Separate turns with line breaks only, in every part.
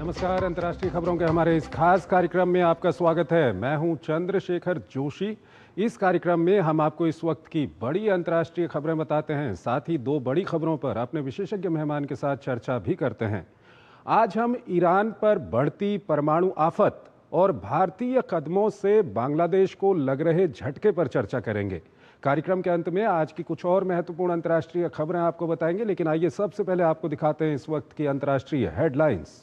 नमस्कार। अंतर्राष्ट्रीय खबरों के हमारे इस खास कार्यक्रम में आपका स्वागत है। मैं हूं चंद्रशेखर जोशी। इस कार्यक्रम में हम आपको इस वक्त की बड़ी अंतर्राष्ट्रीय खबरें बताते हैं, साथ ही दो बड़ी खबरों पर अपने विशेषज्ञ मेहमान के साथ चर्चा भी करते हैं। आज हम ईरान पर बढ़ती परमाणु आफत और भारतीय कदमों से बांग्लादेश को लग रहे झटके पर चर्चा करेंगे। कार्यक्रम के अंत में आज की कुछ और महत्वपूर्ण अंतर्राष्ट्रीय खबरें आपको बताएंगे, लेकिन आइए सबसे पहले आपको दिखाते हैं इस वक्त की अंतर्राष्ट्रीय हेडलाइंस।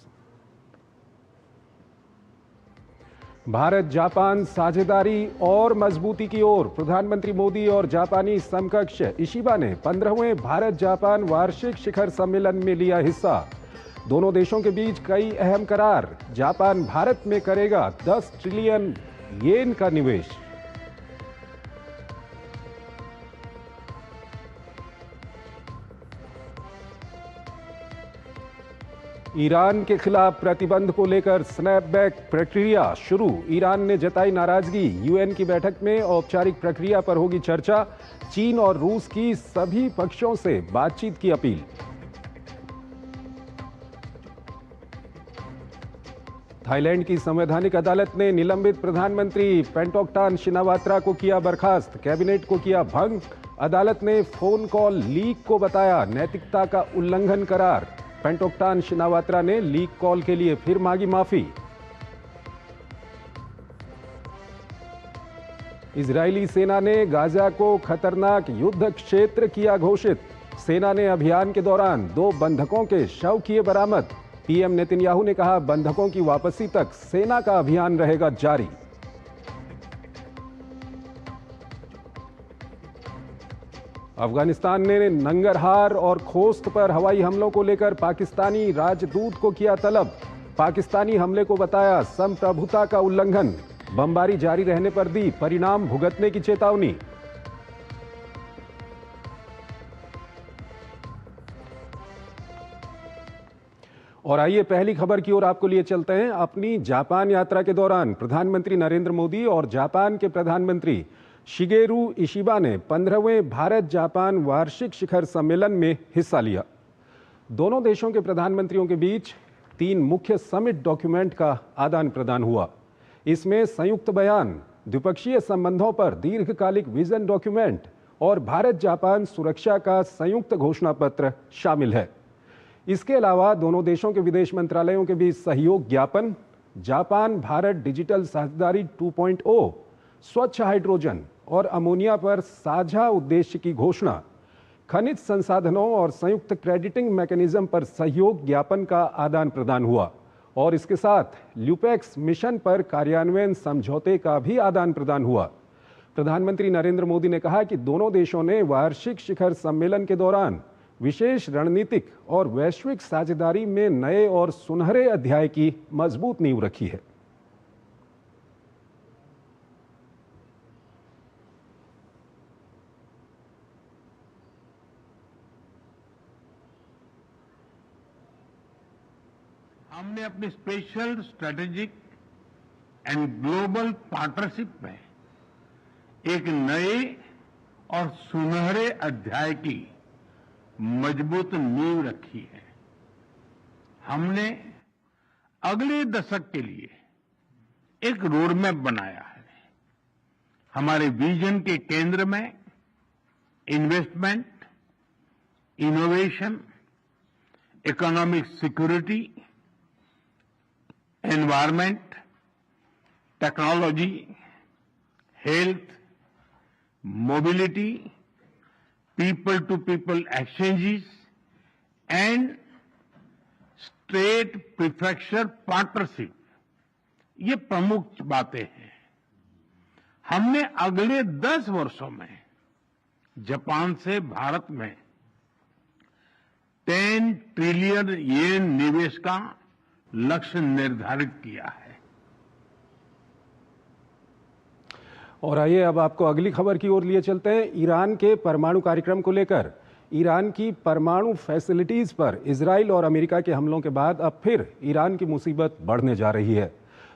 भारत जापान साझेदारी और मजबूती की ओर, प्रधानमंत्री मोदी और जापानी समकक्ष इशिबा ने 15वें भारत जापान वार्षिक शिखर सम्मेलन में लिया हिस्सा। दोनों देशों के बीच कई अहम करार। जापान भारत में करेगा 10 ट्रिलियन येन का निवेश। ईरान के खिलाफ प्रतिबंध को लेकर स्नैपबैक प्रक्रिया शुरू। ईरान ने जताई नाराजगी। यूएन की बैठक में औपचारिक प्रक्रिया पर होगी चर्चा। चीन और रूस की सभी पक्षों से बातचीत की अपील। थाईलैंड की संवैधानिक अदालत ने निलंबित प्रधानमंत्री पेंटोक्टान शिनावात्रा को किया बर्खास्त, कैबिनेट को किया भंग। अदालत ने फोन कॉल लीक को बताया नैतिकता का उल्लंघन करार। पेंटोक्टान शिनावात्रा ने लीक कॉल के लिए फिर मांगी माफी। इजरायली सेना ने गाजा को खतरनाक युद्ध क्षेत्र किया घोषित। सेना ने अभियान के दौरान 2 बंधकों के शव किए बरामद। पीएम नेतन्याहू ने कहा, बंधकों की वापसी तक सेना का अभियान रहेगा जारी। अफगानिस्तान ने नंगरहार और खोस्त पर हवाई हमलों को लेकर पाकिस्तानी राजदूत को किया तलब। पाकिस्तानी हमले को बताया संप्रभुता का उल्लंघन। बमबारी जारी रहने पर दी परिणाम भुगतने की चेतावनी। और आइए पहली खबर की ओर आपको लिए चलते हैं। अपनी जापान यात्रा के दौरान प्रधानमंत्री नरेंद्र मोदी और जापान के प्रधानमंत्री शिगेरू इशिबा ने 15वें भारत जापान वार्षिक शिखर सम्मेलन में हिस्सा लिया। दोनों देशों के प्रधानमंत्रियों के बीच 3 मुख्य समिट डॉक्यूमेंट का आदान प्रदान हुआ। इसमें संयुक्त बयान, द्विपक्षीय संबंधों पर दीर्घकालिक विजन डॉक्यूमेंट और भारत जापान सुरक्षा का संयुक्त घोषणा पत्र शामिल है। इसके अलावा दोनों देशों के विदेश मंत्रालयों के बीच सहयोग ज्ञापन, जापान भारत डिजिटल साझेदारी 2.0, स्वच्छ हाइड्रोजन और अमोनिया पर साझा उद्देश्य की घोषणा, खनिज संसाधनों और संयुक्त क्रेडिटिंग मैकेनिज्म पर सहयोग ज्ञापन का आदान प्रदान हुआ और इसके साथ ल्यूपेक्स मिशन पर कार्यान्वयन समझौते का भी आदान प्रदान हुआ। प्रधानमंत्री नरेंद्र मोदी ने कहा कि दोनों देशों ने वार्षिक शिखर सम्मेलन के दौरान विशेष रणनीतिक और वैश्विक साझेदारी में नए और सुनहरे अध्याय की मजबूत नींव रखी है।
हमने अपनी special strategic and global partnership में एक नए और सुनहरे अध्याय की मजबूत नींव रखी है। हमने अगले दशक के लिए एक रोडमैप बनाया है। हमारे विजन के केंद्र में investment, innovation, economic security, environment, technology, health, mobility, people to people exchanges and state prefecture partnership, ये प्रमुख बातें हैं। हमने अगले 10 वर्षों में जापान से भारत में 10 ट्रिलियन येन निवेश का लक्ष्य निर्धारित किया है।
और आइए अब आपको अगली खबर की ओर लिए चलते हैं। ईरान के परमाणु कार्यक्रम को लेकर ईरान की परमाणु फैसिलिटीज पर इजराइल और अमेरिका के हमलों के बाद अब फिर ईरान की मुसीबत बढ़ने जा रही है।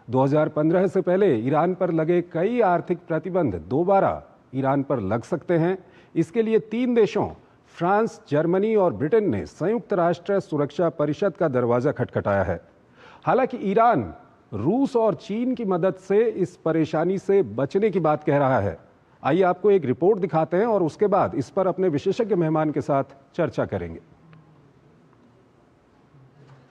2015 से पहले ईरान पर लगे कई आर्थिक प्रतिबंध दोबारा ईरान पर लग सकते हैं। इसके लिए 3 देशों फ्रांस, जर्मनी और ब्रिटेन ने संयुक्त राष्ट्र सुरक्षा परिषद का दरवाजा खटखटाया है। हालांकि ईरान रूस और चीन की मदद से इस परेशानी से बचने की बात कह रहा है। आइए आपको एक रिपोर्ट दिखाते हैं और उसके बाद इस पर अपने विशेषज्ञ मेहमान के साथ चर्चा करेंगे।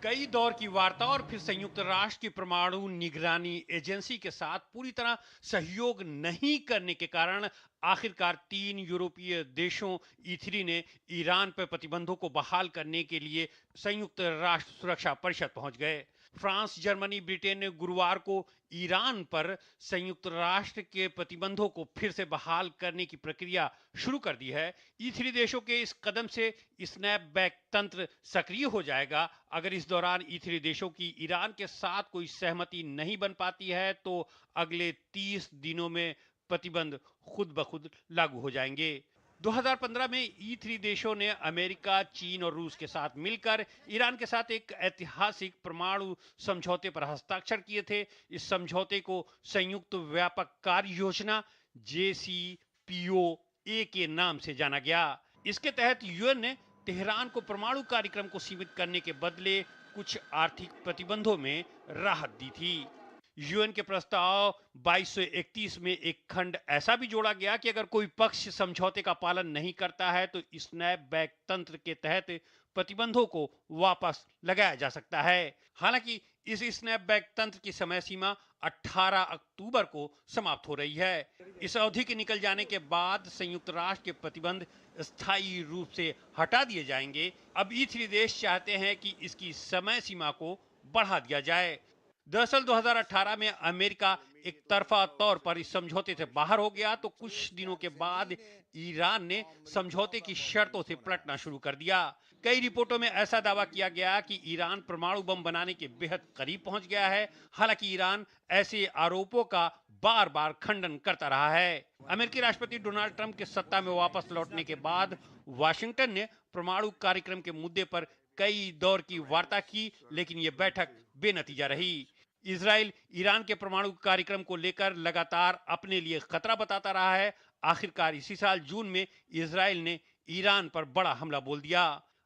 कई दौर की वार्ता और फिर संयुक्त राष्ट्र की परमाणु निगरानी एजेंसी के साथ पूरी तरह सहयोग नहीं करने के कारण आखिरकार 3 यूरोपीय देशों E3 ने ईरान पर प्रतिबंधों को बहाल करने के लिए संयुक्त राष्ट्र सुरक्षा परिषद पहुंच गए। फ्रांस, जर्मनी, ब्रिटेन ने गुरुवार को ईरान पर संयुक्त राष्ट्र के प्रतिबंधों को फिर से बहाल करने की प्रक्रिया शुरू कर दी है। E3 देशों के इस कदम से स्नैपबैक तंत्र सक्रिय हो जाएगा। अगर इस दौरान E3 देशों की ईरान के साथ कोई सहमति नहीं बन पाती है तो अगले 30 दिनों में प्रतिबंध खुद ब खुद लागू हो जाएंगे। 2015 में E3 देशों ने अमेरिका, चीन और रूस के साथ मिलकर ईरान के साथ एक ऐतिहासिक परमाणु समझौते पर हस्ताक्षर किए थे। इस समझौते को संयुक्त व्यापक कार्य योजना JCPOA के नाम से जाना गया। इसके तहत यूएन ने तेहरान को परमाणु कार्यक्रम को सीमित करने के बदले कुछ आर्थिक प्रतिबंधों में राहत दी थी। यूएन के प्रस्ताव 2231 में एक खंड ऐसा भी जोड़ा गया कि अगर कोई पक्ष समझौते का पालन नहीं करता है तो स्नैपबैक तंत्र के तहत प्रतिबंधों को वापस लगाया जा सकता है। हालांकि इस स्नैपबैक तंत्र की समय सीमा 18 अक्टूबर को समाप्त हो रही है। इस अवधि के निकल जाने के बाद संयुक्त राष्ट्र के प्रतिबंध स्थायी रूप से हटा दिए जाएंगे। अब E3 देश चाहते हैं कि इसकी समय सीमा को बढ़ा दिया जाए। दरअसल 2018 में अमेरिका एक तरफा तौर पर इस समझौते से बाहर हो गया तो कुछ दिनों के बाद ईरान ने समझौते की शर्तों से पलटना शुरू कर दिया। कई रिपोर्टों में ऐसा दावा किया गया कि ईरान परमाणु बम बनाने के बेहद करीब पहुंच गया है। हालांकि ईरान ऐसे आरोपों का बार बार खंडन करता रहा है। अमेरिकी राष्ट्रपति डोनाल्ड ट्रंप के सत्ता में वापस लौटने के बाद वाशिंगटन ने परमाणु कार्यक्रम के मुद्दे पर कई दौर की वार्ता की, लेकिन यह बैठक बेनतीजा रही। इजराइल ईरान के परमाणु कार्यक्रम को लेकर लगातार अपने लिए खतरा बताता रहा है। आखिरकार इसी साल जून में इजराइल ने ईरान पर बड़ा हमला बोल दिया।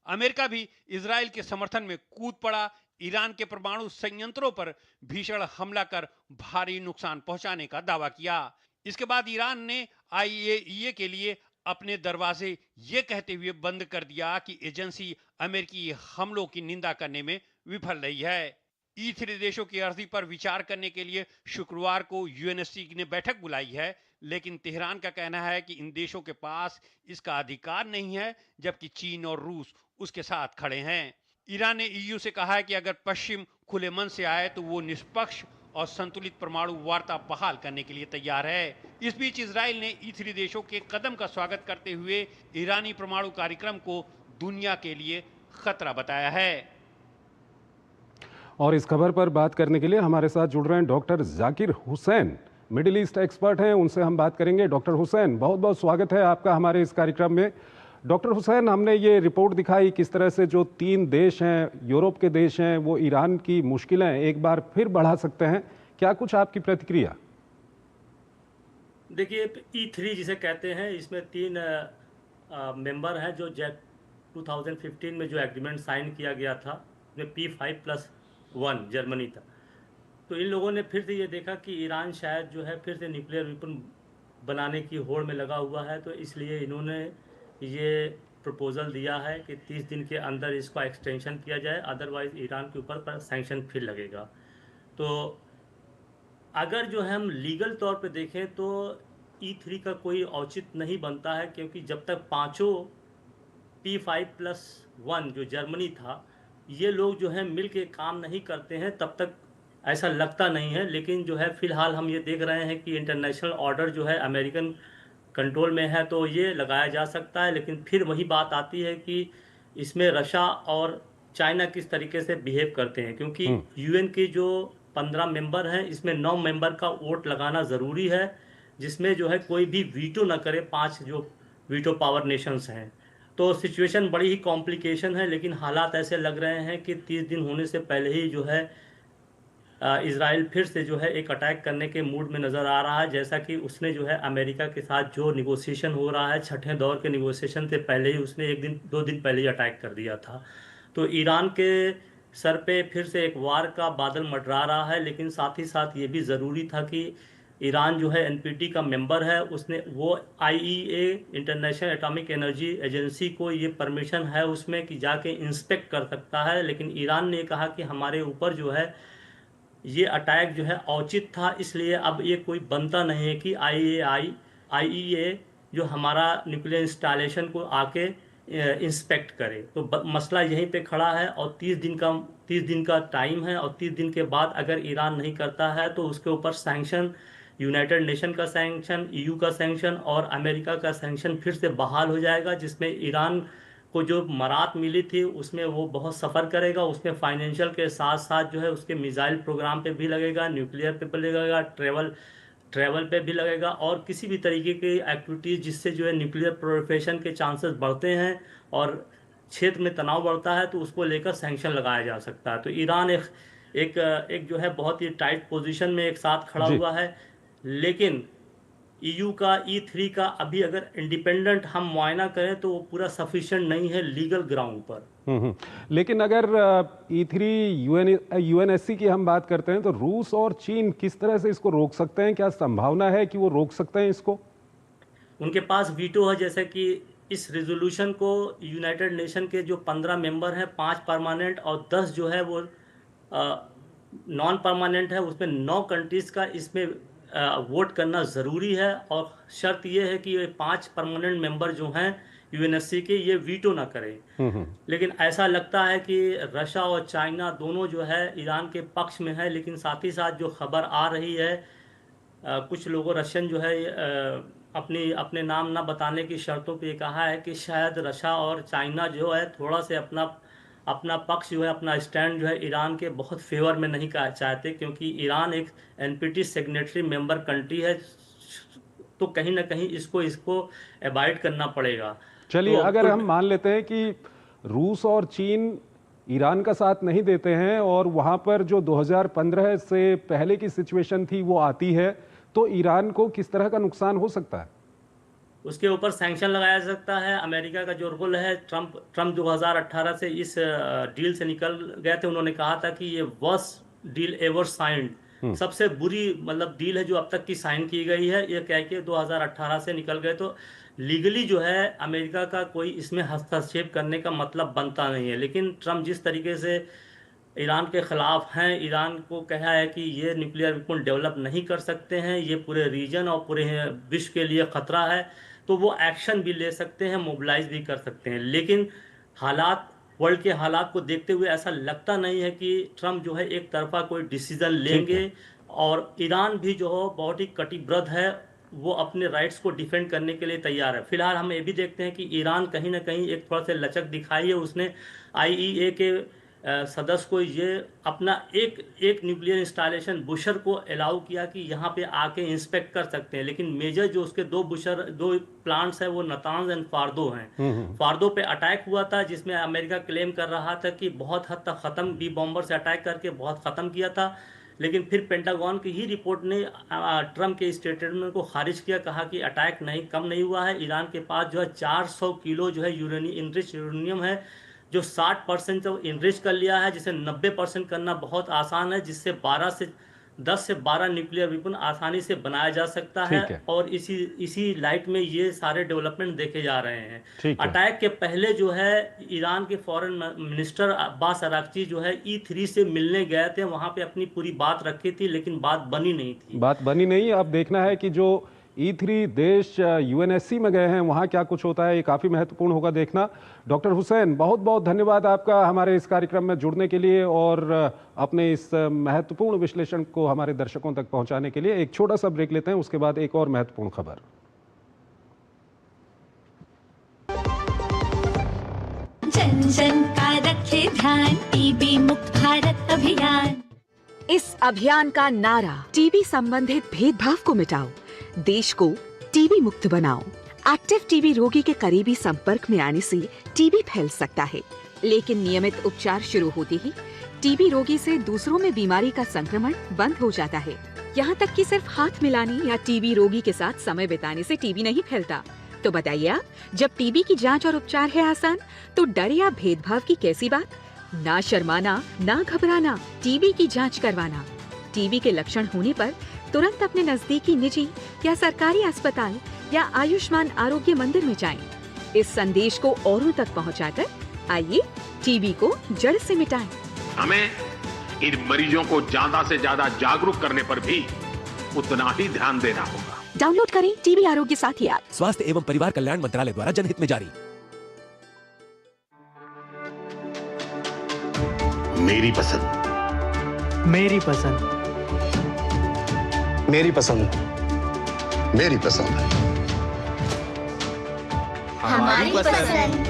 अमेरिका भी इजराइल के समर्थन में कूद पड़ा। ईरान के परमाणु संयंत्रों पर भीषण हमला कर भारी नुकसान पहुंचाने का दावा किया। इसके बाद ईरान ने IAEA के लिए अपने दरवाजे ये कहते हुए बंद कर दिया कि एजेंसी अमेरिकी हमलों की निंदा करने में विफल रही है। E3 देशों की अर्जी पर विचार करने के लिए शुक्रवार को UNSC ने बैठक बुलाई है, लेकिन तेहरान का कहना है कि इन देशों के पास इसका अधिकार नहीं है, जबकि चीन और रूस उसके साथ खड़े हैं। ईरान ने EU से कहा है कि अगर पश्चिम खुले मन से आए तो वो निष्पक्ष और संतुलित परमाणु वार्ता बहाल करने के लिए तैयार है। इस बीच इजराइल ने E3 देशों के कदम का स्वागत करते हुए ईरानी परमाणु कार्यक्रम को दुनिया के लिए खतरा बताया है।
और इस खबर पर बात करने के लिए हमारे साथ जुड़ रहे हैं doctor Zakir Hussain, middle east expert हैं। उनसे हम बात करेंगे। डॉक्टर हुसैन, बहुत बहुत स्वागत है आपका हमारे इस कार्यक्रम में। डॉक्टर हुसैन, हमने ये रिपोर्ट दिखाई किस तरह से जो 3 देश हैं, यूरोप के देश हैं, वो ईरान की मुश्किलें एक बार फिर बढ़ा सकते हैं। क्या कुछ आपकी प्रतिक्रिया?
देखिए, E3 जिसे कहते हैं, इसमें 3 मेंबर हैं जो 2015 में जो एग्रीमेंट साइन किया गया था, उसमें P5+1 जर्मनी था। तो इन लोगों ने फिर से ये देखा कि ईरान शायद जो है फिर से न्यूक्लियर वेपन बनाने की होड़ में लगा हुआ है, तो इसलिए इन्होंने ये प्रपोज़ल दिया है कि 30 दिन के अंदर इसका एक्सटेंशन किया जाए, अदरवाइज़ ईरान के ऊपर सैंक्शन फिर लगेगा। तो अगर जो है हम लीगल तौर पे देखें तो E3 का कोई औचित्य नहीं बनता है, क्योंकि जब तक पांचों P5+1 जो जर्मनी था, ये लोग जो है मिल के काम नहीं करते हैं, तब तक ऐसा लगता नहीं है। लेकिन जो है फ़िलहाल हम ये देख रहे हैं कि इंटरनेशनल ऑर्डर जो है अमेरिकन कंट्रोल में है, तो ये लगाया जा सकता है। लेकिन फिर वही बात आती है कि इसमें रशिया और चाइना किस तरीके से बिहेव करते हैं, क्योंकि UN के जो 15 मेंबर हैं, इसमें 9 मेंबर का वोट लगाना ज़रूरी है, जिसमें जो है कोई भी वीटो ना करे, 5 जो वीटो पावर नेशंस हैं। तो सिचुएशन बड़ी ही कॉम्प्लिकेशन है, लेकिन हालात ऐसे लग रहे हैं कि 30 दिन होने से पहले ही जो है इजराइल फिर से जो है एक अटैक करने के मूड में नज़र आ रहा है, जैसा कि उसने जो है अमेरिका के साथ जो निगोशिएशन हो रहा है, छठे दौर के निगोशिएशन से पहले ही उसने 1 दिन 2 दिन पहले ही अटैक कर दिया था। तो ईरान के सर पे फिर से एक वार का बादल मंडरा रहा है। लेकिन साथ ही साथ ये भी ज़रूरी था कि ईरान जो है एनपीटी का मेंबर है, उसने वो IEA international atomic energy agency को ये परमिशन है उसमें कि जाके इंस्पेक्ट कर सकता है। लेकिन ईरान ने कहा कि हमारे ऊपर जो है ये अटैक जो है औचित था, इसलिए अब ये कोई बनता नहीं है कि आईईए जो हमारा न्यूक्लियर इंस्टॉलेशन को आके इंस्पेक्ट करे। तो मसला यहीं पे खड़ा है और 30 दिन का टाइम है, और 30 दिन के बाद अगर ईरान नहीं करता है तो उसके ऊपर सैंक्शन, यूनाइटेड नेशन का सैंक्शन, ईयू का सैंक्शन और अमेरिका का सैंक्शन फिर से बहाल हो जाएगा, जिसमें ईरान को जो मरात मिली थी उसमें वो बहुत सफ़र करेगा। उसमें फाइनेंशियल के साथ साथ जो है उसके मिसाइल प्रोग्राम पे भी लगेगा, न्यूक्लियर पे भी लगेगा, ट्रैवल पे भी लगेगा, और किसी भी तरीके की एक्टिविटीज़ जिससे जो है न्यूक्लियर प्रोलिफरेशन के चांसेस बढ़ते हैं और क्षेत्र में तनाव बढ़ता है, तो उसको लेकर सैंक्शन लगाया जा सकता है। तो ईरान एक जो है बहुत ही टाइट पोजीशन में एक साथ खड़ा हुआ है। लेकिन ईयू का E3 का अभी अगर इंडिपेंडेंट हम मुआयना करें तो वो पूरा सफिशिएंट नहीं है लीगल ग्राउंड पर।
लेकिन अगर E3 यूएनएससी की हम बात करते हैं तो रूस और चीन किस तरह से इसको रोक सकते हैं? क्या संभावना है कि वो रोक सकते हैं इसको?
उनके पास वीटो है, जैसे कि इस रेजोल्यूशन को यूनाइटेड नेशन के जो 15 मेंबर हैं, 5 परमानेंट और 10 जो है वो नॉन परमानेंट है, उसमें 9 कंट्रीज़ का इसमें वोट करना ज़रूरी है। और शर्त ये है कि ये 5 परमानेंट मेंबर जो हैं यूएनएससी के, ये वीटो ना करें। लेकिन ऐसा लगता है कि रशिया और चाइना दोनों जो है ईरान के पक्ष में है। लेकिन साथ ही साथ जो खबर आ रही है, कुछ लोगों रशियन जो है अपने नाम ना बताने की शर्तों पे कहा है कि शायद रशिया और चाइना जो है थोड़ा से अपना पक्ष जो है, अपना स्टैंड जो है ईरान के बहुत फेवर में नहीं चाहते, क्योंकि ईरान एक एनपीटी सिग्नेटरी मेंबर कंट्री है, तो कहीं ना कहीं इसको अवॉइड करना पड़ेगा।
चलिए, अगर हम मान लेते हैं कि रूस और चीन ईरान का साथ नहीं देते हैं और वहां पर जो 2015 से पहले की सिचुएशन थी वो आती है, तो ईरान को किस तरह का नुकसान हो सकता है?
उसके ऊपर सैंक्शन लगाया जा सकता है। अमेरिका का जो रोल है, ट्रम्प 2018 से इस डील से निकल गए थे। उन्होंने कहा था कि ये वर्स्ट डील एवर साइंड, सबसे बुरी मतलब डील है जो अब तक की साइन की गई है, ये कह के 2018 से निकल गए। तो लीगली जो है अमेरिका का कोई इसमें हस्तक्षेप करने का मतलब बनता नहीं है। लेकिन ट्रम्प जिस तरीके से ईरान के ख़िलाफ़ हैं, ईरान को कहा है कि ये न्यूक्लियर वेपन डेवलप नहीं कर सकते हैं, ये पूरे रीजन और पूरे विश्व के लिए ख़तरा है, तो वो एक्शन भी ले सकते हैं, मोबिलाइज भी कर सकते हैं। लेकिन वर्ल्ड के हालात को देखते हुए ऐसा लगता नहीं है कि ट्रम्प जो है एक तरफा कोई डिसीजन लेंगे। और ईरान भी जो है बहुत ही कटिबद्ध है, वो अपने राइट्स को डिफेंड करने के लिए तैयार है। फिलहाल हम ये भी देखते हैं कि ईरान कहीं ना कहीं एक थोड़ा सा लचक दिखाई है। उसने आईईए के सदस्य को ये अपना एक न्यूक्लियर इंस्टॉलेशन बुशर को अलाउ किया कि यहाँ पे आके इंस्पेक्ट कर सकते हैं। लेकिन मेजर जो उसके दो प्लांट्स हैं वो नतांज एंड फार्दो हैं। फार्दो पे अटैक हुआ था, जिसमें अमेरिका क्लेम कर रहा था कि बहुत हद तक ख़त्म, बी बॉम्बर से अटैक करके बहुत ख़त्म किया था। लेकिन फिर पेंटागन की ही रिपोर्ट ने ट्रम्प के स्टेटमेंट को खारिज किया, कहा कि अटैक कम नहीं हुआ है। ईरान के पास जो है 400 किलो जो है इनरिच यूरेनियम है, जो 60% तो इनरिच कर लिया है, जिसे 90% करना बहुत आसान है, जिससे 10 से 12 न्यूक्लियर वेपन आसानी से बनाया जा सकता है। और इसी लाइट में ये सारे डेवलपमेंट देखे जा रहे हैं। अटैक के पहले जो है ईरान के फॉरेन मिनिस्टर अब्बास अराक्ची जो है E3 से मिलने गए थे, वहां पे अपनी पूरी बात रखी थी, लेकिन बात बनी नहीं।
अब देखना है कि जो E3 देश यूएनएससी में गए हैं वहां क्या कुछ होता है, ये काफी महत्वपूर्ण होगा देखना। डॉक्टर हुसैन, बहुत बहुत धन्यवाद आपका हमारे इस कार्यक्रम में जुड़ने के लिए और अपने इस महत्वपूर्ण विश्लेषण को हमारे दर्शकों तक पहुंचाने के लिए। एक छोटा सा ब्रेक लेते हैं, उसके बाद एक और महत्वपूर्ण खबर।
जन जन का रखे ध्यान, टीबी मुक्त भारत अभियान।
इस अभियान का नारा टीबी संबंधित भेदभाव को मिटाओ, देश को टीबी मुक्त बनाओ। एक्टिव टीबी रोगी के करीबी संपर्क में आने से टीबी फैल सकता है, लेकिन नियमित उपचार शुरू होते ही टीबी रोगी से दूसरों में बीमारी का संक्रमण बंद हो जाता है। यहाँ तक कि सिर्फ हाथ मिलाने या टीबी रोगी के साथ समय बिताने से टीबी नहीं फैलता। तो बताइए आप, जब टीबी की जांच और उपचार है आसान, तो डर या भेदभाव की कैसी बात। ना शर्माना, ना घबराना, टीबी की जांच करवाना। टीबी के लक्षण होने पर तुरंत अपने नजदीकी निजी या सरकारी अस्पताल या आयुष्मान आरोग्य मंदिर में जाएं। इस संदेश को औरों तक पहुंचाकर आइए टीबी को जड़ से मिटाएं।
हमें इन मरीजों को ज्यादा से ज्यादा जागरूक करने पर भी उतना ही ध्यान देना होगा।
डाउनलोड करें टीबी आरोग्य साथी ऐप।
स्वास्थ्य एवं परिवार कल्याण मंत्रालय द्वारा जनहित में जारी।
मेरी पसंद,
मेरी पसंद,
मेरी पसंद,
मेरी पसंद,
हमारी पसंद,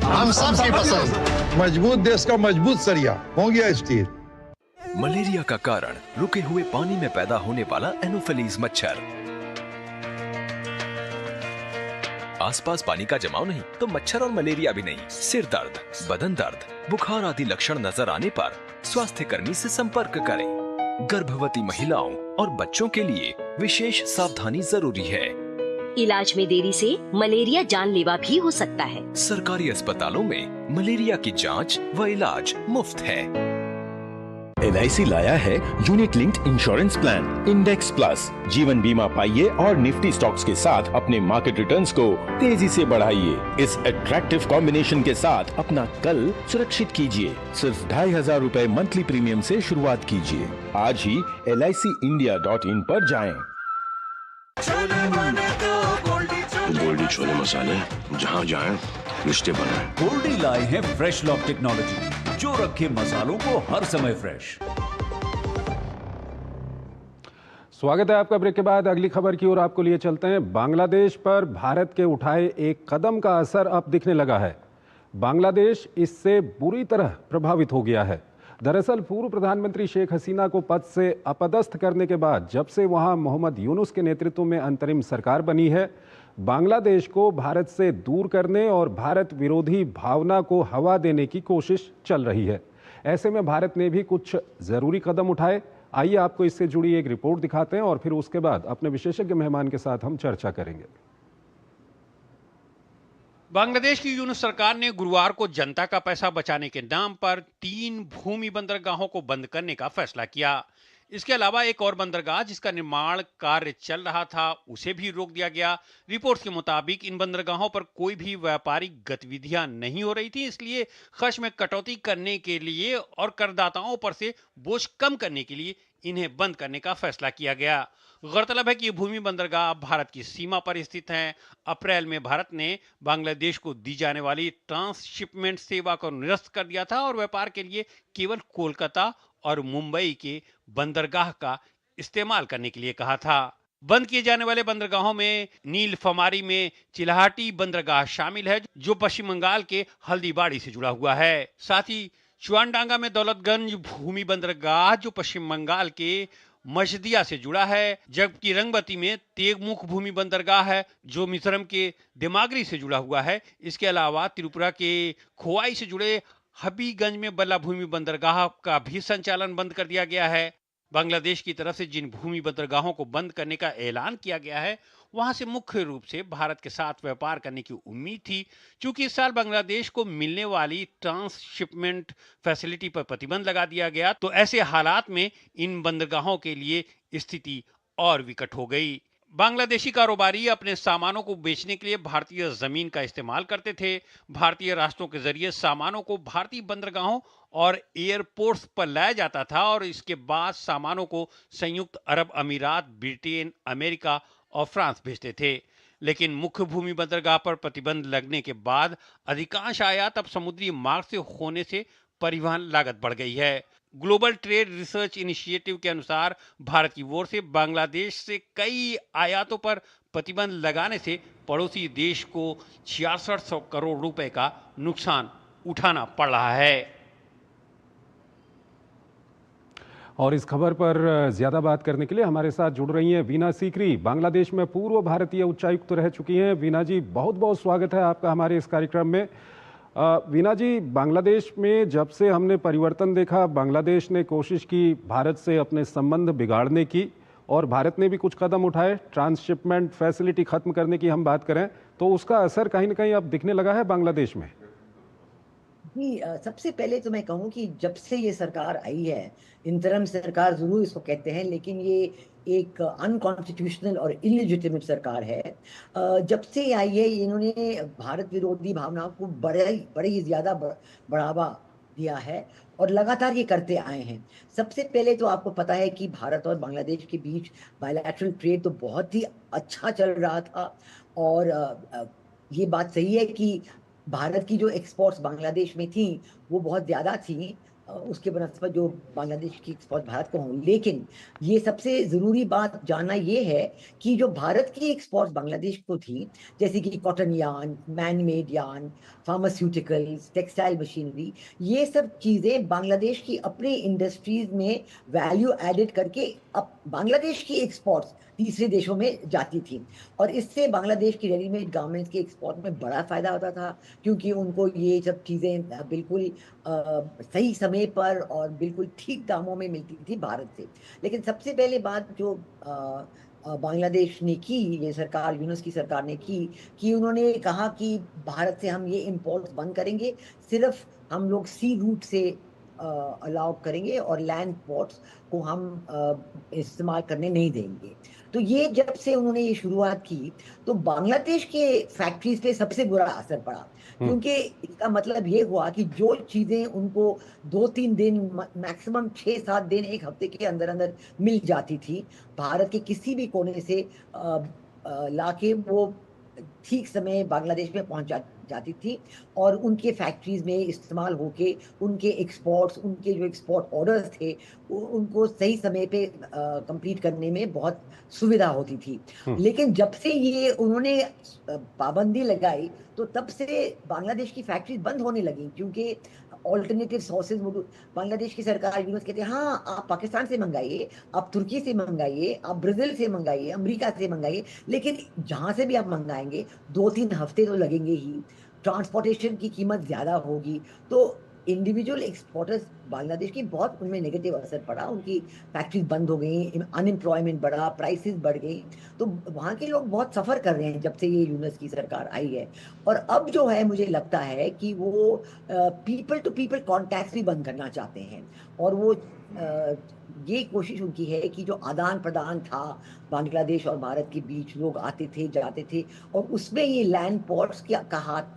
हम सबकी पसंद।
मजबूत देश का मजबूत सरिया हो गया स्टील।
मलेरिया का कारण रुके हुए पानी में पैदा होने वाला एनोफिलीज मच्छर। आसपास पानी का जमाव नहीं तो मच्छर और मलेरिया भी नहीं। सिर दर्द, बदन दर्द, बुखार आदि लक्षण नजर आने पर स्वास्थ्य कर्मी से संपर्क करें। गर्भवती महिलाओं और बच्चों के लिए विशेष सावधानी जरूरी है।
इलाज में देरी से मलेरिया जानलेवा भी हो सकता है।
सरकारी अस्पतालों में मलेरिया की जांच व इलाज मुफ्त है।
LIC लाया है unit linked insurance plan index plus. जीवन बीमा पाइए और निफ्टी स्टॉक्स के साथ अपने मार्केट रिटर्न्स को तेजी से बढ़ाइए। इस अट्रैक्टिव कॉम्बिनेशन के साथ अपना कल सुरक्षित कीजिए। सिर्फ 2500 रुपए मंथली प्रीमियम से शुरुआत कीजिए। आज ही LICindia.in पर जाएं।
गोल्डी छोले मसाले, जहाँ जाएं रिश्ते बनाएं।
गोल्डी लाए हैं फ्रेश लॉक टेक्नोलॉजी, जो रखे मसालों को हर समय फ्रेश।
स्वागत है आपका। ब्रेक के बाद अगली खबर की ओर आपको लिए चलते हैं। बांग्लादेश पर भारत के उठाए एक कदम का असर अब दिखने लगा है। बांग्लादेश इससे बुरी तरह प्रभावित हो गया है। दरअसल पूर्व प्रधानमंत्री शेख हसीना को पद से अपदस्थ करने के बाद जब से वहां मोहम्मद यूनुस के नेतृत्व में अंतरिम सरकार बनी है, बांग्लादेश को भारत से दूर करने और भारत विरोधी भावना को हवा देने की कोशिश चल रही है। ऐसे में भारत ने भी कुछ जरूरी कदम उठाए। आइए आपको इससे जुड़ी एक रिपोर्ट दिखाते हैं और फिर उसके बाद अपने विशेषज्ञ मेहमान के साथ हम चर्चा करेंगे।
बांग्लादेश की यूनुस सरकार ने गुरुवार को जनता का पैसा बचाने के नाम पर 3 भूमि बंदरगाहों को बंद करने का फैसला किया। इसके अलावा एक और बंदरगाह जिसका निर्माण कार्य चल रहा था उसे भी रोक दिया गया। रिपोर्ट्स के मुताबिक इन बंदरगाहों पर कोई भी व्यापारिक गतिविधियां नहीं हो रही थी, इसलिए खर्च में कटौती करने के लिए और करदाताओं पर से बोझ कम करने के लिए इन्हें बंद करने का फैसला किया गया। गौरतलब है कि ये भूमि बंदरगाह भारत की सीमा पर स्थित हैं। अप्रैल में भारत ने बांग्लादेश को दी जाने वाली ट्रांसशिपमेंट सेवा को निरस्त कर दिया था और व्यापार के लिए केवल कोलकाता और मुंबई के बंदरगाह का इस्तेमाल करने के लिए कहा था। बंद किए जाने वाले बंदरगाहों में नीलफमारी में चिल्हाटी बंदरगाह शामिल है, जो पश्चिम बंगाल के हल्दीबाड़ी से जुड़ा हुआ है। साथ ही चुआनडांगा में दौलतगंज भूमि बंदरगाह जो पश्चिम बंगाल के मशदिया से जुड़ा है, जबकि रंगबती में तेगमुख भूमि बंदरगाह है जो मिजोरम के देमागरी से जुड़ा हुआ है। इसके अलावा त्रिपुरा के खोवाई से जुड़े हबीगंज में बल्ला भूमि बंदरगाह का भी संचालन बंद कर दिया गया है। बांग्लादेश की तरफ से जिन भूमि बंदरगाहों को बंद करने का ऐलान किया गया है, वहां से मुख्य रूप से भारत के साथ व्यापार करने की उम्मीद थी। चूंकि इस साल बांग्लादेश को मिलने वाली ट्रांसशिपमेंट फैसिलिटी पर प्रतिबंध लगा दिया गया, तो ऐसे हालात में इन बंदरगाहों के लिए स्थिति और विकट हो गई। बांग्लादेशी कारोबारी अपने सामानों को बेचने के लिए भारतीय जमीन का इस्तेमाल करते थे। भारतीय रास्तों के जरिए सामानों को भारतीय बंदरगाहों और एयरपोर्ट्स पर लाया जाता था और इसके बाद सामानों को संयुक्त अरब अमीरात, ब्रिटेन, अमेरिका और फ्रांस भेजते थे। लेकिन मुख्य भूमि बंदरगाह पर प्रतिबंध लगने के बाद अधिकांश आयात अब समुद्री मार्ग से होने से परिवहन लागत बढ़ गई है। ग्लोबल ट्रेड रिसर्च इनिशिएटिव के अनुसार भारत की ओर से बांग्लादेश से कई आयातों पर प्रतिबंध लगाने से पड़ोसी देश को 6600 करोड़ रुपए का नुकसान उठाना पड़ रहा है।
और इस खबर पर ज्यादा बात करने के लिए हमारे साथ जुड़ रही हैं वीना सीकरी, बांग्लादेश में पूर्व भारतीय उच्चायुक्त रह चुकी हैं। वीना जी, बहुत बहुत स्वागत है आपका हमारे इस कार्यक्रम में। वीना जी, बांग्लादेश में जब से हमने परिवर्तन देखा, बांग्लादेश ने कोशिश की भारत से अपने संबंध बिगाड़ने की और भारत ने भी कुछ कदम उठाए। ट्रांसशिपमेंट फैसिलिटी खत्म करने की हम बात करें तो उसका असर कहीं ना कहीं अब दिखने लगा है बांग्लादेश में।
सबसे पहले तो मैं कहूँ कि जब से ये सरकार आई है, इंतरिम सरकार जरूर इसको कहते हैं, लेकिन ये एक अनकॉन्स्टिट्यूशनल और इलिजिटिमेट सरकार है। जब से ये आई है, इन्होंने भारत विरोधी भावनाओं को बड़े ही ज्यादा बढ़ावा दिया है और लगातार ये करते आए हैं। सबसे पहले तो आपको पता है कि भारत और बांग्लादेश के बीच बायलैटरल ट्रेड तो बहुत ही अच्छा चल रहा था, और ये बात सही है कि भारत की जो एक्सपोर्ट्स बांग्लादेश में थी वो बहुत ज़्यादा थी उसके बनस्पत जो बांग्लादेश की एक्सपोर्ट भारत को हों। लेकिन ये सबसे ज़रूरी बात जानना ये है कि जो भारत की एक्सपोर्ट बांग्लादेश को थी, जैसे कि cotton yarn, man made yarn, pharmaceuticals, textile machinery, ये सब चीज़ें बांग्लादेश की अपनी इंडस्ट्रीज में वैल्यू एडेड करके अब बांग्लादेश की एक्सपोर्ट्स तीसरे देशों में जाती थी, और इससे बांग्लादेश की रेडीमेड गारमेंट्स के एक्सपोर्ट में बड़ा फायदा होता था, क्योंकि उनको ये सब चीज़ें बिल्कुल सही समय पर और बिल्कुल ठीक दामों में मिलती थी भारत से। लेकिन सबसे पहले बात जो बांग्लादेश ने की, ये सरकार, यूनुस की सरकार ने की, कि उन्होंने कहा कि भारत से हम ये इम्पोर्ट बंद करेंगे, सिर्फ हम लोग सी रूट से अलाउ करेंगे और लैंड पोर्ट्स को हम इस्तेमाल करने नहीं देंगे। तो ये जब से उन्होंने ये शुरुआत की तो बांग्लादेश के फैक्ट्रीज पे सबसे बुरा असर पड़ा, क्योंकि इसका मतलब ये हुआ कि जो चीज़ें उनको 2-3 दिन, मैक्सिमम 6-7 दिन, एक हफ्ते के अंदर अंदर मिल जाती थी, भारत के किसी भी कोने से लाके वो ठीक समय बांग्लादेश में पहुंच जाती थी, और उनके फैक्ट्रीज में इस्तेमाल होके उनके एक्सपोर्ट्स, उनके जो एक्सपोर्ट ऑर्डर्स थे उनको सही समय पे कंप्लीट करने में बहुत सुविधा होती थी। लेकिन जब से ये उन्होंने पाबंदी लगाई तो तब से बांग्लादेश की फैक्ट्रीज बंद होने लगी, क्योंकि ऑल्टरनेटिव सोर्सेज बांग्लादेश की सरकार यूनुस कहते हैं हाँ आप पाकिस्तान से मंगाइए, आप तुर्की से मंगाइए, आप ब्राज़ील से मंगाइए, अमेरिका से मंगाइए, लेकिन जहाँ से भी आप मंगाएंगे 2-3 हफ्ते तो लगेंगे ही, ट्रांसपोर्टेशन की कीमत ज़्यादा होगी। तो इंडिविजुअल एक्सपोर्टर्स बांग्लादेश की बहुत उनमें नेगेटिव असर पड़ा, उनकी फैक्ट्रीज बंद हो गई, अनएम्प्लॉयमेंट बढ़ा, प्राइसेस बढ़ गई, तो वहाँ के लोग बहुत सफ़र कर रहे हैं जब से ये यूनुस की सरकार आई है। और अब जो है मुझे लगता है कि वो पीपल टू पीपल कॉन्टैक्ट्स भी बंद करना चाहते हैं, और वो ये कोशिश उनकी है कि जो आदान प्रदान था बांग्लादेश और भारत के बीच, लोग आते थे जाते थे, और उसमें ये लैंड पोर्ट्स का हाथ,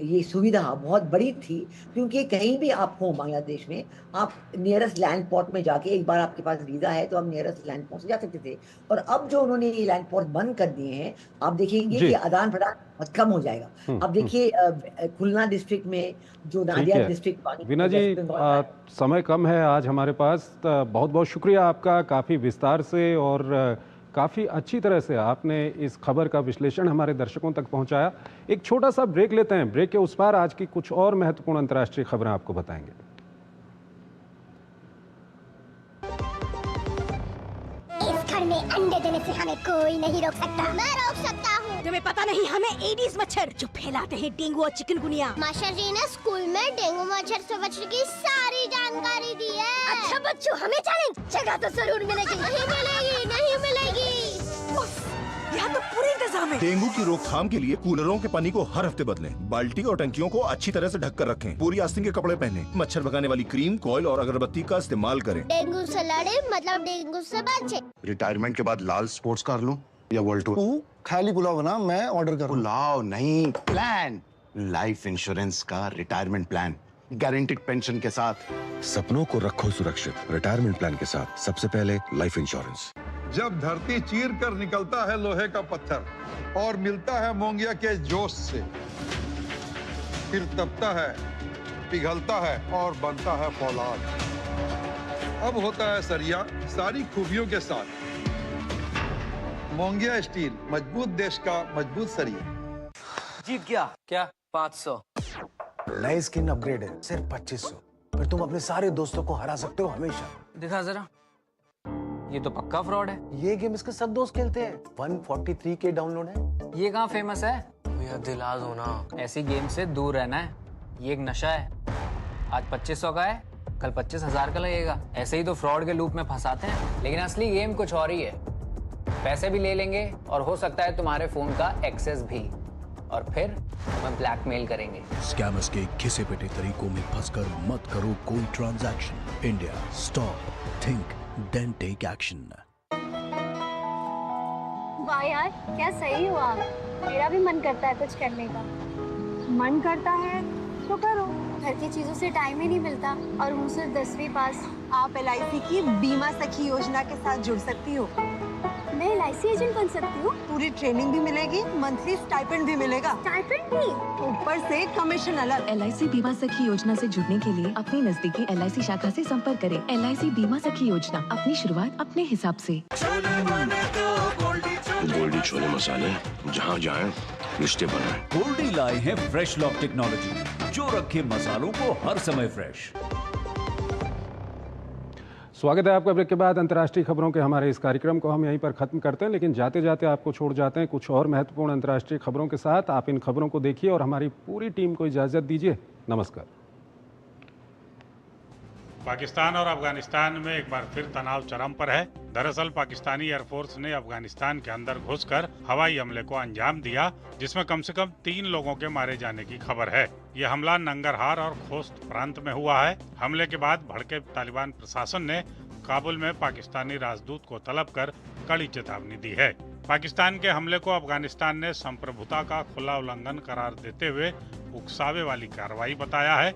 ये सुविधा बहुत बड़ी थी, क्योंकि कहीं भी आप हो बांग्लादेश में, आप नियरेस्ट लैंड पोर्ट में जाके, एक बार आपके पास वीज़ा है तो आप नियरेस्ट लैंड पोर्ट से जा सकते थे। और अब जो उन्होंने ये लैंड पोर्ट बंद कर दिए हैं, आप देखेंगे कि आदान प्रदान बहुत कम हो जाएगा। अब देखिए खुलना डिस्ट्रिक्ट में जो नादिया डिस्ट्रिक्ट।
वीना जी, समय कम है आज हमारे पास, बहुत बहुत शुक्रिया आपका, काफ़ी विस्तार से और काफ़ी अच्छी तरह से आपने इस खबर का विश्लेषण हमारे दर्शकों तक पहुंचाया। एक छोटा सा ब्रेक लेते हैं, ब्रेक के उस पार आज की कुछ और महत्वपूर्ण अंतर्राष्ट्रीय खबरें आपको बताएंगे।
इस घर में अंडे देने से हमें कोई नहीं रोक सकता। मैं रोक सकता हूँ। तुम्हें पता नहीं, हमें एडीज मच्छर जो फैलाते हैं डेंगू और चिकनगुनिया। मास्टर जी ने स्कूल में डेंगू मच्छर से बचने की सारी जानकारी दी है। अच्छा बच्चों, हमें चैलेंज जगह तो जरूर मिलेगी। नहीं मिलेगी, नहीं मिलेगी। यहाँ तो पूरे इंतजाम है।
डेंगू की रोकथाम के लिए कूलरों के पानी को हर हफ्ते बदलें, बाल्टी और टंकियों को अच्छी तरह से ढककर रखें, पूरी आस्तीन के कपड़े पहनें, मच्छर भगाने वाली क्रीम, कॉइल और अगरबत्ती का इस्तेमाल करें।
डेंगू से लड़े मतलब डेंगू से बचे।
रिटायरमेंट के बाद लाल स्पोर्ट्स कार लूं या वर्ल्ड टूर?
तू खाली पुलाव बना, मैं ऑर्डर करूँ।
पुलाव नहीं, प्लान, लाइफ इंश्योरेंस का रिटायरमेंट प्लान, गारंटीड पेंशन के साथ।
सपनों को रखो सुरक्षित रिटायरमेंट प्लान के साथ। सबसे पहले लाइफ इंश्योरेंस।
जब धरती चीर कर निकलता है लोहे का पत्थर और मिलता है मोंगिया के जोश से, फिर तपता है, पिघलता है और बनता है फौलाद। अब होता है सरिया सारी खूबियों के साथ। मोंगिया स्टील, मजबूत देश का मजबूत सरिया।
जीत गया। क्या? 500।
नई स्किन अपग्रेड है, सिर्फ 2500। फिर तुम अपने सारे दोस्तों को हरा सकते हो हमेशा।
दिखा जरा। ये तो पक्का फ्रॉड है।
ये गेम इसके सब दोस्त खेलते हैं। 143K डाउनलोड है।
ये कहाँ फेमस है? भैया दिला दो ना। ऐसी गेम से दूर रहना है, ये एक नशा है। आज 2500 का है, कल 25,000 का लगेगा। ऐसे ही तो फ्रॉड के लूप में फंसाते हैं, लेकिन असली गेम कुछ और ही है। पैसे भी ले लेंगे और हो सकता है तुम्हारे फोन का एक्सेस भी। और फिर हमें ब्लैकमेल करेंगे।
स्कैमर्स के घिसे पिटे तरीकों में फंसकर मत करो कोई transaction. India, stop, think, then take action.
वाह यार, क्या सही हो आप। मेरा भी मन करता है कुछ करने का। मन करता है तो करो। घर की चीजों से टाइम ही नहीं मिलता और हूँ सिर्फ 10वीं पास।
आप LIC की बीमा सखी योजना के साथ जुड़ सकती हो।
मैं LIC एजेंट बन सकती हूँ?
पूरी ट्रेनिंग भी मिलेगी, मंथली स्टाइपेंड भी मिलेगा।
स्टाइपेंड भी?
ऊपर से कमीशन अलग।
LIC बीमा सखी योजना से जुड़ने के लिए अपनी नजदीकी LIC शाखा से संपर्क करें। LIC बीमा सखी योजना, अपनी शुरुआत अपने हिसाब से।
गोल्डी छोले मसाले, जहाँ जाए रिश्ते बनाए।
गोल्डी लाए हैं फ्रेश लॉक टेक्नोलॉजी, जो रखे मसालों को हर समय फ्रेश।
स्वागत है आपका। ब्रेक के बाद अंतर्राष्ट्रीय खबरों के हमारे इस कार्यक्रम को हम यहीं पर खत्म करते हैं, लेकिन जाते जाते आपको छोड़ जाते हैं कुछ और महत्वपूर्ण अंतर्राष्ट्रीय खबरों के साथ। आप इन खबरों को देखिए और हमारी पूरी टीम को इजाज़त दीजिए। नमस्कार।
पाकिस्तान और अफगानिस्तान में एक बार फिर तनाव चरम पर है। दरअसल पाकिस्तानी एयरफोर्स ने अफगानिस्तान के अंदर घुसकर हवाई हमले को अंजाम दिया, जिसमें कम से कम 3 लोगों के मारे जाने की खबर है। ये हमला नंगरहार और खोस्त प्रांत में हुआ है। हमले के बाद भड़के तालिबान प्रशासन ने काबुल में पाकिस्तानी राजदूत को तलब कर कड़ी चेतावनी दी है। पाकिस्तान के हमले को अफगानिस्तान ने संप्रभुता का खुला उल्लंघन करार देते हुए उकसावे वाली कार्रवाई बताया है।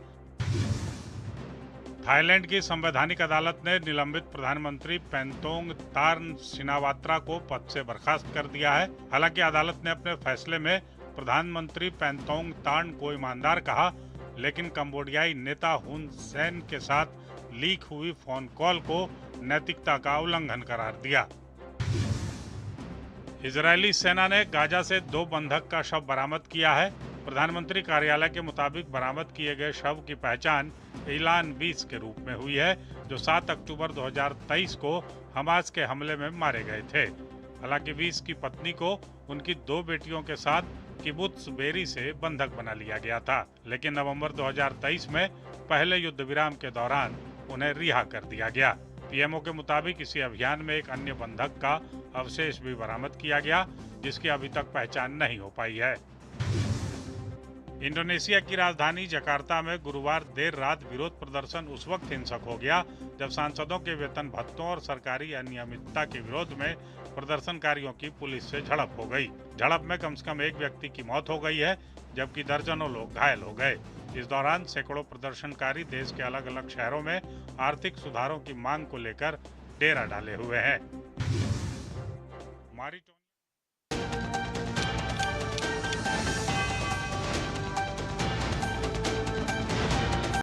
थाईलैंड की संवैधानिक अदालत ने निलंबित प्रधानमंत्री पेंतोंग तार्न सिनावात्रा को पद से बर्खास्त कर दिया है। हालांकि अदालत ने अपने फैसले में प्रधानमंत्री पेंतोंग तार्न को ईमानदार कहा, लेकिन कंबोडियाई नेता हुन सेन के साथ लीक हुई फोन कॉल को नैतिकता का उल्लंघन करार दिया। इजरायली सेना ने गाजा से 2 बंधक का शव बरामद किया है। प्रधानमंत्री कार्यालय के मुताबिक बरामद किए गए शव की पहचान इलान बीस के रूप में हुई है, जो 7 अक्टूबर 2023 को हमास के हमले में मारे गए थे। हालांकि बीस की पत्नी को उनकी 2 बेटियों के साथ किबुत्स बेरी से बंधक बना लिया गया था, लेकिन नवंबर 2023 में पहले युद्ध विराम के दौरान उन्हें रिहा कर दिया गया। पीएमओ के मुताबिक इसी अभियान में एक अन्य बंधक का अवशेष भी बरामद किया गया, जिसकी अभी तक पहचान नहीं हो पाई है। इंडोनेशिया की राजधानी जकार्ता में गुरुवार देर रात विरोध प्रदर्शन उस वक्त हिंसक हो गया जब सांसदों के वेतन भत्तों और सरकारी अनियमितता के विरोध में प्रदर्शनकारियों की पुलिस से झड़प हो गई। झड़प में कम से कम 1 व्यक्ति की मौत हो गई है, जबकि दर्जनों लोग घायल हो गए। इस दौरान सैकड़ों प्रदर्शनकारी देश के अलग अलग शहरों में आर्थिक सुधारों की मांग को लेकर डेरा डाले हुए हैं।